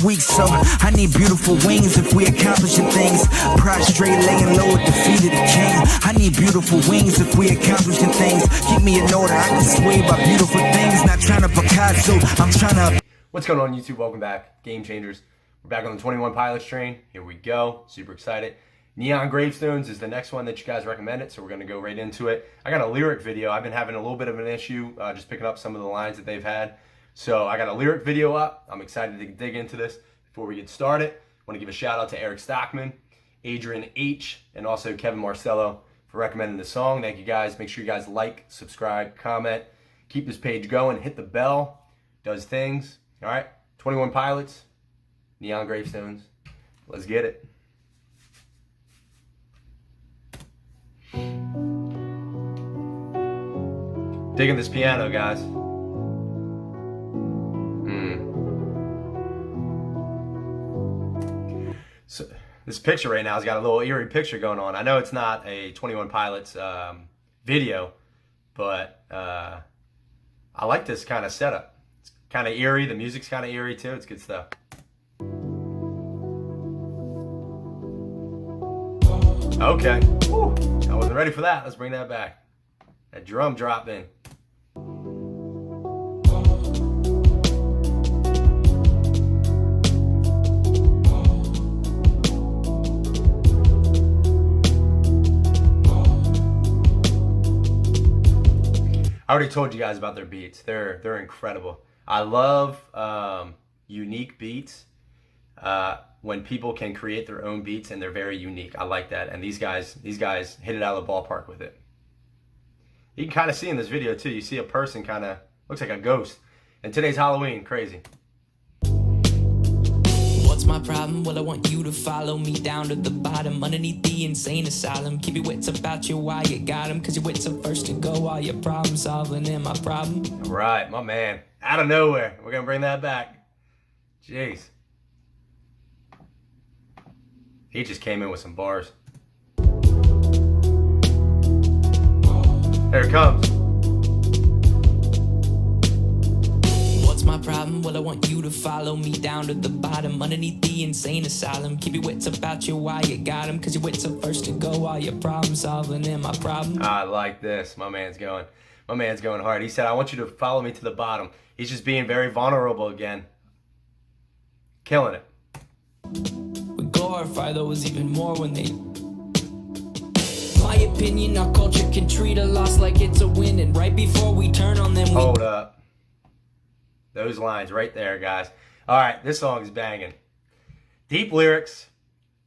Weak, so I need beautiful wings if we accomplishing things. Prostrate, laying low at the feet of the king. I need beautiful wings if we accomplishing things. Keep me in order, I can sway by beautiful things. Not trying to Picasso, I'm trying to. What's going on, YouTube? Welcome back, Game Changers. We're back on the 21 Pilots train. Here we go. Super excited. Neon Gravestones is the next one that you guys recommended, so we're going to go right into it. I got a lyric video. I've been having a little bit of an issue just picking up some of the lines that they've had. So I got a lyric video up. I'm excited to dig into this. Before we get started, I want to give a shout out to Eric Stockman, Adrian H., and also Kevin Marcello for recommending the song. Thank you guys. Make sure you guys like, subscribe, comment. Keep this page going. Hit the bell. Does things. All right. 21 Pilots, Neon Gravestones. Let's get it. Digging this piano, guys. So this picture right now has got a little eerie picture going on. I know it's not a 21 Pilots video, but I like this kind of setup. It's kind of eerie. The music's kind of eerie too. It's good stuff. Okay. Whew. I wasn't ready for that. Let's bring that back. That drum drop in. I already told you guys about their beats. They're incredible. I love unique beats. When people can create their own beats and they're very unique. I like that. And these guys hit it out of the ballpark with it. You can kind of see in this video too. You see a person kind of looks like a ghost. And today's Halloween, crazy. What's my problem? Well, I want you to follow me down to the bottom, underneath the insane asylum. Keep your wits about you while you got them, cause your wits are first to go while you're problem solving in my problem. All right, my man. Out of nowhere. We're gonna bring that back. Jeez. He just came in with some bars. Here it comes. What's my problem? Well, I want you to follow me down to the bottom, underneath the insane asylum. Keep your wits about you while you got them, cause your wits are first to go while you're problem solving in my problem. I like this. My man's going hard. He said, I want you to follow me to the bottom. He's just being very vulnerable again. Killing it. We glorify those even more when they... My opinion, our culture can treat a loss like it's a win, and right before we turn on them, Hold up. Those lines right there, guys. All right, this song is banging. Deep lyrics,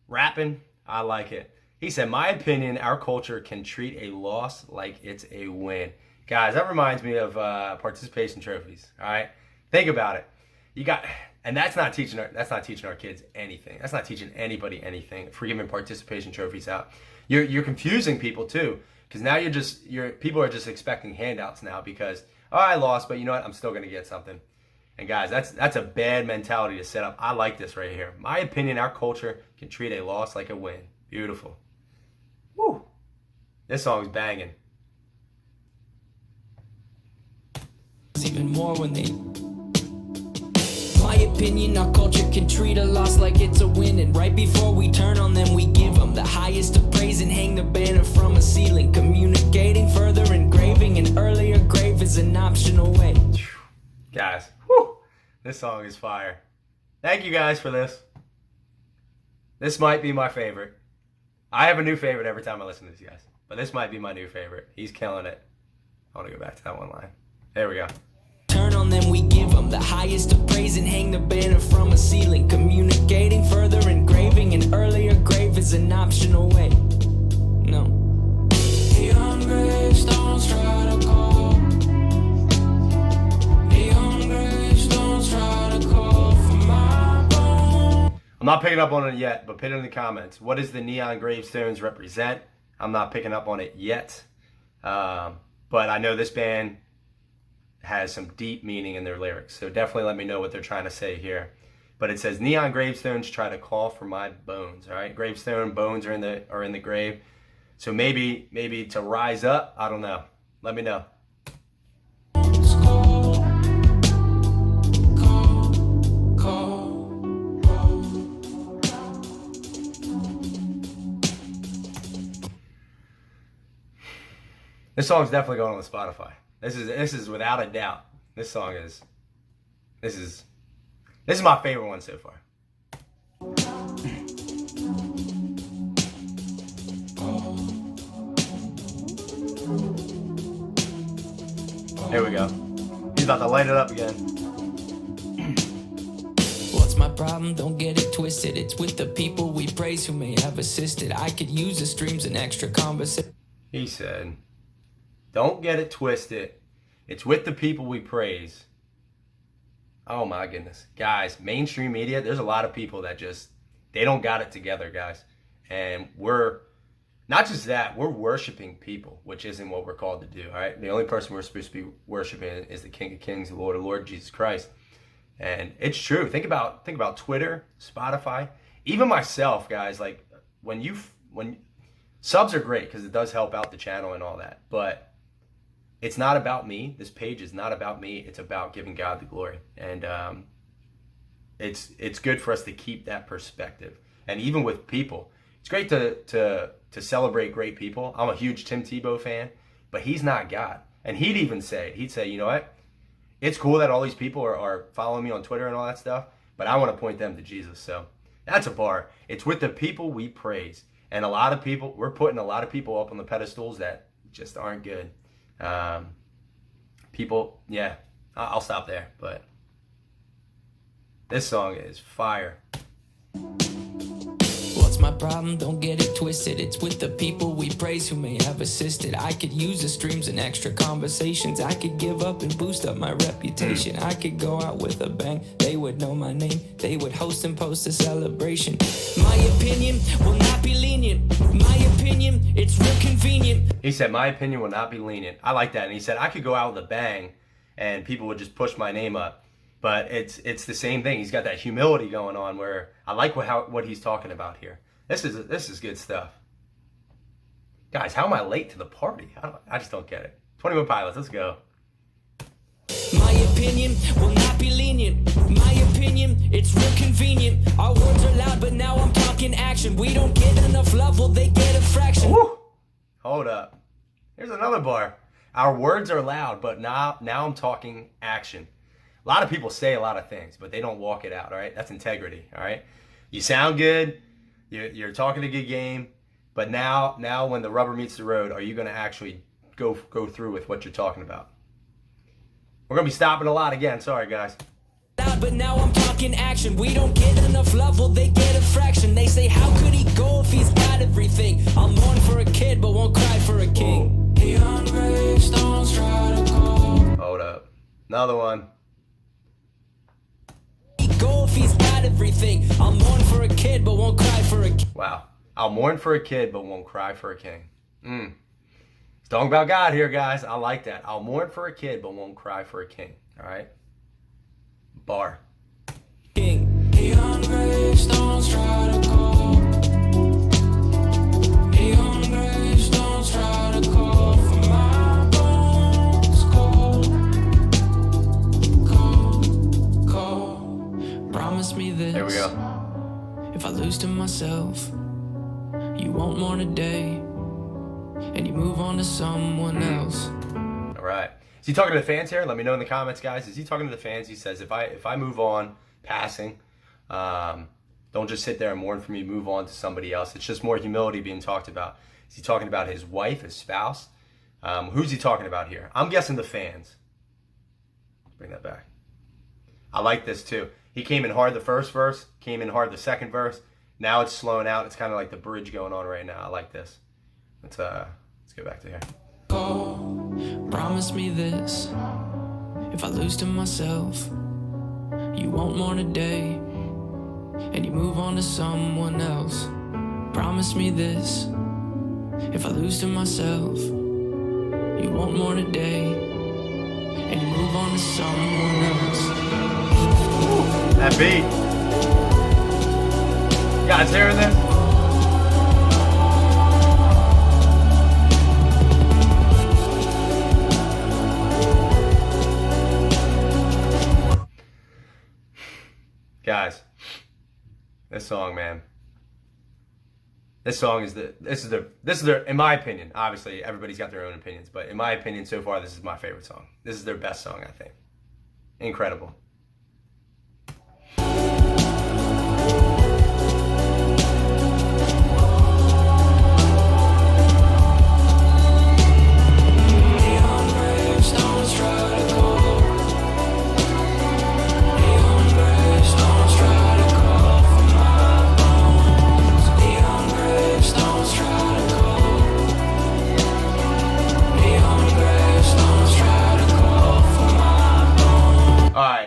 rapping, I like it. He said, my opinion, our culture can treat a loss like it's a win. Guys, that reminds me of participation trophies, all right? Think about it. You got... And that's not teaching our kids anything. That's not teaching anybody anything for giving participation trophies out. You're confusing people too, because now people are just expecting handouts now because, oh, I lost, but you know what? I'm still gonna get something. And guys, that's a bad mentality to set up. I like this right here. My opinion, our culture can treat a loss like a win. Beautiful. Woo. This song's banging. even more when they... My opinion, our culture can treat a loss like it's a win, and right before we turn on them, we give them the highest of praise and hang the banner from a ceiling. Communicating further, engraving an earlier grave is an optional way. Guys, whew, this song is fire. Thank you guys for this. This might be my favorite. I have a new favorite every time I listen to these guys, but this might be my new favorite. He's killing it. I want to go back to that one line. There we go. Turn on them, we give them the highest of praise and hang the banner from a ceiling. Communicating further, engraving an earlier grave is an optional way. No. Neon gravestones try to call. Neon gravestones try to call for my bone. I'm not picking up on it yet, but put it in the comments. What does the neon gravestones represent? I'm not picking up on it yet. But I know this band has some deep meaning in their lyrics. So definitely let me know what they're trying to say here. But it says, neon gravestones try to call for my bones. All right, gravestone, bones are in the grave. So maybe to rise up, I don't know. Let me know. This song's definitely going on the Spotify. This is without a doubt. This song is my favorite one so far. Here we go. He's about to light it up again. What's my problem? Don't get it twisted. It's with the people we praise who may have assisted. I could use the streams and extra conversation. He said, don't get it twisted. It's with the people we praise. Oh my goodness. Guys, mainstream media, there's a lot of people that they don't got it together, guys. And we're, not just that, we're worshiping people, which isn't what we're called to do, all right? The only person we're supposed to be worshiping is the King of Kings, the Lord of Lords, Jesus Christ. And it's true. Think about Twitter, Spotify, even myself, guys. Like when subs are great because it does help out the channel and all that, but it's not about me. This page is not about me. It's about giving God the glory, and it's good for us to keep that perspective. And even with people, it's great to celebrate great people. I'm a huge Tim Tebow fan, but he's not God. And he'd say, you know what? It's cool that all these people are following me on Twitter and all that stuff, but I want to point them to Jesus. So that's a bar. It's with the people we praise. And we're putting a lot of people up on the pedestals that just aren't good. Yeah, I'll stop there. But this song is fire. What's my problem? Don't get it twisted. It's with the people we praise who may have assisted. I could use the streams and extra conversations. I could give up and boost up my reputation. I could go out with a bang. They would know my name. They would host and post a celebration. My opinion will not be lenient. My opinion, it's real convenient. He said, my opinion will not be lenient. I like that. And he said, I could go out with a bang and people would just push my name up. But it's the same thing. He's got that humility going on where I like what he's talking about here. This is good stuff. Guys, how am I late to the party? I just don't get it. 21 Pilots, let's go. My opinion will not be lenient. My opinion, it's real convenient. Our words are loud, but now I'm talking action. We don't get enough love, well, they get a fraction. Woo! Hold up. Here's another bar. Our words are loud, but now I'm talking action. A lot of people say a lot of things, but they don't walk it out, all right? That's integrity, all right? You sound good, you're talking a good game, but now when the rubber meets the road, are you going to actually go through with what you're talking about? We're going to be stopping a lot again. Sorry, guys. But now I'm talking action. We don't get enough love, well, they get a fraction. They say, how could he go if he's got everything? I'll mourn for a kid, but won't cry for a king. He on gravestones try to call. Hold up. Another one. Go if he's got everything. I'll mourn for a kid, but won't cry for a king. Wow. I'll mourn for a kid, but won't cry for a king. It's talking about God here, guys. I like that. I'll mourn for a kid, but won't cry for a king. All right? Bar. King. He on gravestones try to call. He on gravestones try to call for my bones. Call. Promise me this. There we go. If I lose to myself, you won't mourn a day, and you move on to someone else. All right. Is he talking to the fans here? Let me know in the comments, guys. Is he talking to the fans? He says, if I move on, passing, don't just sit there and mourn for me, move on to somebody else. It's just more humility being talked about. Is he talking about his wife, his spouse? Who's he talking about here? I'm guessing the fans. Let's bring that back. I like this too. He came in hard the first verse, came in hard the second verse. Now it's slowing out. It's kind of like the bridge going on right now. I like this. Let's go back to here. Promise me this. If I lose to myself, you won't mourn a day, and you move on to someone else. Promise me this. If I lose to myself, you won't mourn a day, and you move on to someone else. That beat. You guys hearing this? Guys, this song, man. This song is their in my opinion, obviously everybody's got their own opinions, but in my opinion so far this is my favorite song. This is their best song, I think. Incredible.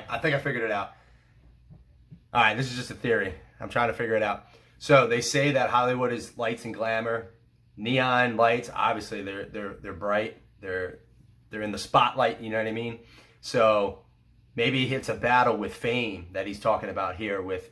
I think I figured it out. All right, this is just a theory. I'm trying to figure it out. So they say that Hollywood is lights and glamour, neon lights. Obviously, they're bright. They're in the spotlight. You know what I mean? So maybe it's a battle with fame that he's talking about here. With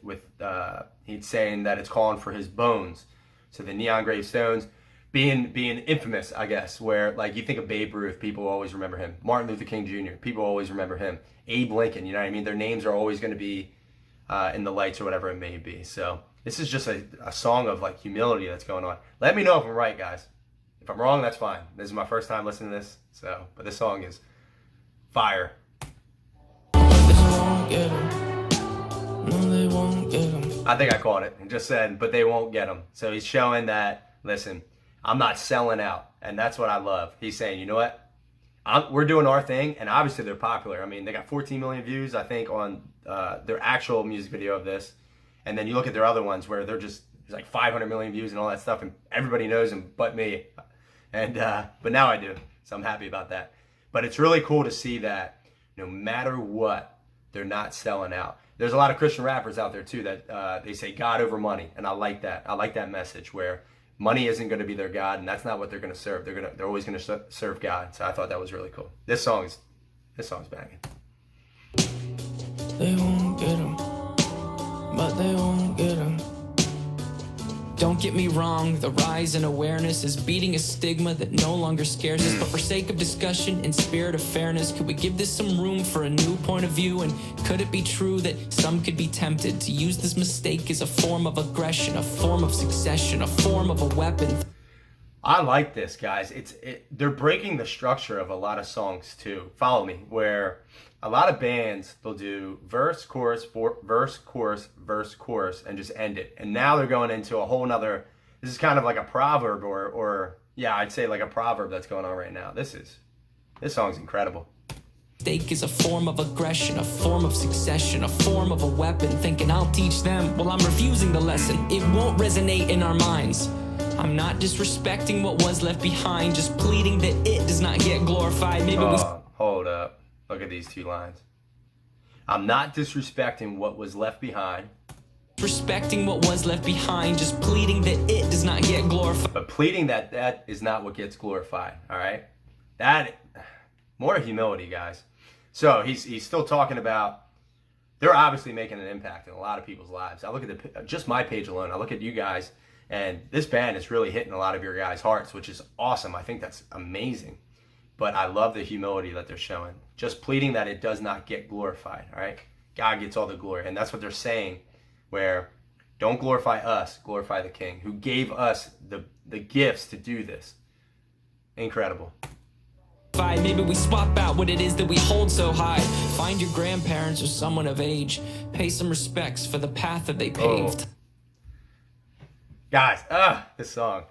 he's saying that it's calling for his bones. So the neon gravestones being infamous, I guess. Where like you think of Babe Ruth, people always remember him. Martin Luther King Jr., people always remember him. Abe Lincoln, you know what I mean? Their names are always going to be in the lights or whatever it may be. So this is just a song of like humility that's going on. Let me know if I'm right, guys. If I'm wrong, that's fine. This is my first time listening to this. So, but this song is fire. I think I caught it and just said, but they won't get him. So he's showing that, listen, I'm not selling out. And that's what I love. He's saying, you know what? We're doing our thing, and obviously they're popular. I mean, they got 14 million views, I think, on their actual music video of this. And then you look at their other ones where there's like 500 million views and all that stuff, and everybody knows them but me. And but now I do, so I'm happy about that. But it's really cool to see that no matter what, they're not selling out. There's a lot of Christian rappers out there too that they say God over money, and I like that. I like that message where money isn't going to be their God, and that's not what they're going to serve. They're always going to serve God. So I thought that was really cool. This song's banging. They won't get him, but they won't get him. Don't get me wrong, the rise in awareness is beating a stigma that no longer scares us. But for sake of discussion and spirit of fairness, could we give this some room for a new point of view? And could it be true that some could be tempted to use this mistake as a form of aggression, a form of succession, a form of a weapon? I like this, guys. They're breaking the structure of a lot of songs too. Follow me, where a lot of bands, they'll do verse, chorus, verse, chorus, verse, chorus, and just end it. And now they're going into a whole nother, this is kind of like a proverb or yeah, I'd say like a proverb that's going on right now. This song's incredible. Mistake is a form of aggression, a form of succession, a form of a weapon. Thinking I'll teach them, well, I'm refusing the lesson. It won't resonate in our minds. I'm not disrespecting what was left behind, just pleading that it does not get glorified. Maybe hold up. Look at these two lines. I'm not disrespecting what was left behind. Respecting what was left behind, just pleading that it does not get glorified. But pleading that is not what gets glorified, all right? That, more humility, guys. So he's still talking about, they're obviously making an impact in a lot of people's lives. I look at just my page alone. I look at you guys, and this band is really hitting a lot of your guys' hearts, which is awesome. I think that's amazing. But I love the humility that they're showing. Just pleading that it does not get glorified, all right? God gets all the glory. And that's what they're saying, where don't glorify us, glorify the King, who gave us the gifts to do this. Incredible. Maybe we swap out what it is that we hold so high. Find your grandparents or someone of age. Pay some respects for the path that they paved. Guys, this song.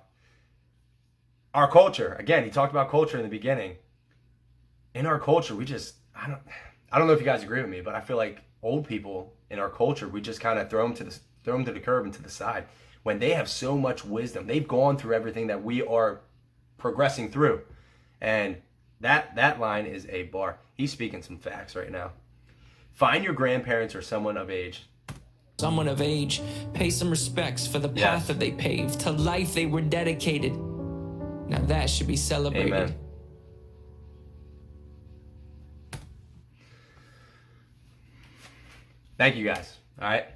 Our culture, again, he talked about culture in the beginning. In our culture, we just, I don't know if you guys agree with me, but I feel like old people in our culture, we just kind of throw them to the curb and to the side. When they have so much wisdom, they've gone through everything that we are progressing through. And that line is a bar. He's speaking some facts right now. Find your grandparents or someone of age. Someone of age, pay some respects for the path that they paved, to life they were dedicated. Now that should be celebrated. Amen. Thank you guys. All right.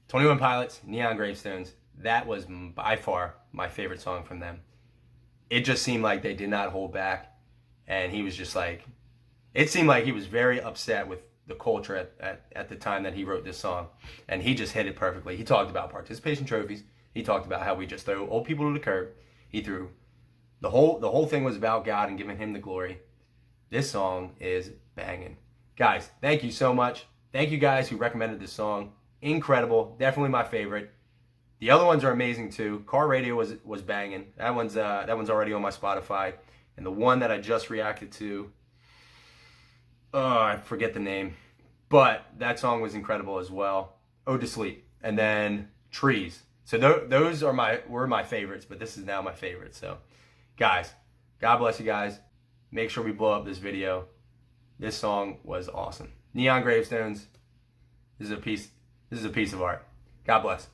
21 Pilots, Neon Gravestones. That was by far my favorite song from them. It just seemed like they did not hold back. And he was just like, it seemed like he was very upset with the culture at the time that he wrote this song. And he just hit it perfectly. He talked about participation trophies. He talked about how we just throw old people to the curb. He threw the whole thing was about God and giving him the glory. This song is banging. Guys, thank you so much. Thank you guys who recommended this song. Incredible. Definitely my favorite. The other ones are amazing too. Car Radio was banging. That one's already on my Spotify. And the one that I just reacted to, I forget the name, but that song was incredible as well. Ode to Sleep, and then Trees. So those were my favorites, but this is now my favorite. So, guys, God bless you guys. Make sure we blow up this video. This song was awesome. Neon Gravestones. This is a piece of art. God bless.